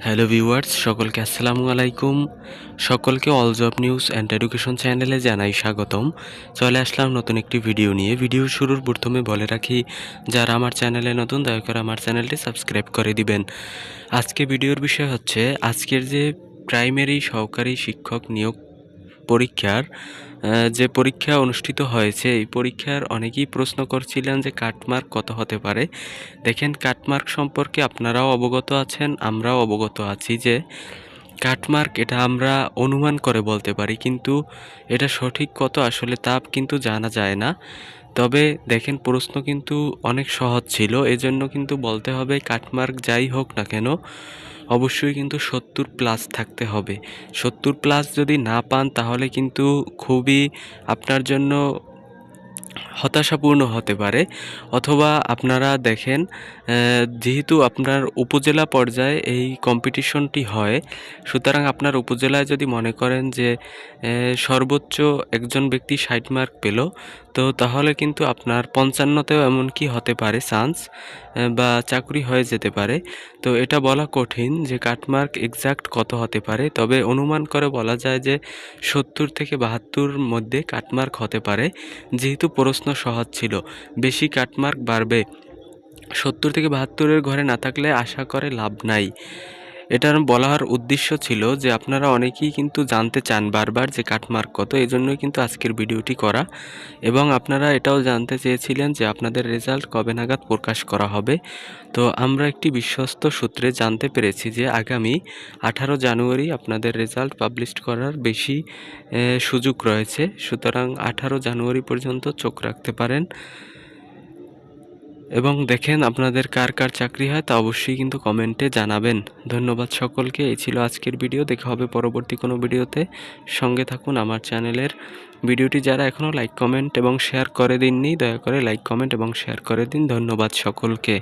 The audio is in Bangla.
হ্যালো ভিউয়ার্স, সকলকে আসসালামু আলাইকুম। সকলকে all job news and education চ্যানেলে জানাই স্বাগতম। চলে আসলাম নতুন একটি ভিডিও নিয়ে। ভিডিও শুরুর প্রথমে বলে রাখি, যারা আমার চ্যানেলে নতুন দয়া করে আমার চ্যানেলটি সাবস্ক্রাইব করে দিবেন। আজকে ভিডিওর বিষয় হচ্ছে আজকের যে প্রাইমারি সহকারী শিক্ষক নিয়োগ পরীক্ষার যে পরীক্ষা অনুষ্ঠিত হয়েছে, এই পরীক্ষার অনেকেই প্রশ্ন করছিলেন যে কাটমার্ক কত হতে পারে। দেখেন, কাটমার্ক সম্পর্কে আপনারাও অবগত আছেন, আমরাও অবগত আছি যে কাটমার্ক এটা আমরা অনুমান করে বলতে পারি, কিন্তু এটা সঠিক কত আসলে তা কিন্তু জানা যায় না। তবে দেখেন, প্রশ্ন কিন্তু অনেক সহজ ছিল, এজন্য কিন্তু বলতে হবে কাটমার্ক যাই হোক না কেন অবশ্যই কিন্তু 70+ থাকতে হবে। 70+ যদি না পান তাহলে কিন্তু খুবই আপনার জন্য হতাশাপূর্ণ হতে পারে। অথবা আপনারা দেখেন, যেহেতু আপনার উপজেলা পর্যায়ে এই কম্পিটিশনটি হয়, সুতরাং আপনার উপজেলায় যদি মনে করেন যে সর্বোচ্চ একজন ব্যক্তি 60 মার্ক পেল, তো তাহলে কিন্তু আপনার 55তেও এমনকি হতে পারে চান্স, বা চাকরি হয়ে যেতে পারে। তো এটা বলা কঠিন যে কাটমার্ক এক্সাক্ট কত হতে পারে, তবে অনুমান করে বলা যায় যে 70 থেকে 72 মধ্যে কাটমার্ক হতে পারে। যেহেতু প্রশ্ন সহজ ছিল, বেশি কাটমার্ক বাড়বে, 70 থেকে 72-এর ঘরে না থাকলে আশা করে লাভ নাই। এটার বলার উদ্দেশ্য ছিল যে আপনারা অনেকেই কিন্তু জানতে চান বারবার যে কাটমার্ক কত, এজন্যই কিন্তু আজকের ভিডিওটি করা। এবং আপনারা এটাও জানতে চেয়েছিলেন যে আপনাদের রেজাল্ট কবে নাগাদ প্রকাশ করা হবে। তো আমরা একটি বিশ্বস্ত সূত্রে জানতে পেরেছি যে আগামী 18 জানুয়ারি আপনাদের রেজাল্ট পাবলিশ করার বেশি সুযোগ রয়েছে। সুতরাং 18 জানুয়ারি পর্যন্ত চোখ রাখতে পারেন। এবং দেখেন আপনাদের কার কার চাকরি হয় তা অবশ্যই কিন্তু কমেন্টে জানাবেন। ধন্যবাদ সকলকে। এই ছিল আজকের ভিডিও। দেখা হবে পরবর্তী কোনো ভিডিওতে। সঙ্গে থাকুন আমার চ্যানেলের। ভিডিওটি যারা এখনও লাইক কমেন্ট এবং শেয়ার করে দিননি, দয়া করে লাইক কমেন্ট এবং শেয়ার করে দিন। ধন্যবাদ সকলকে।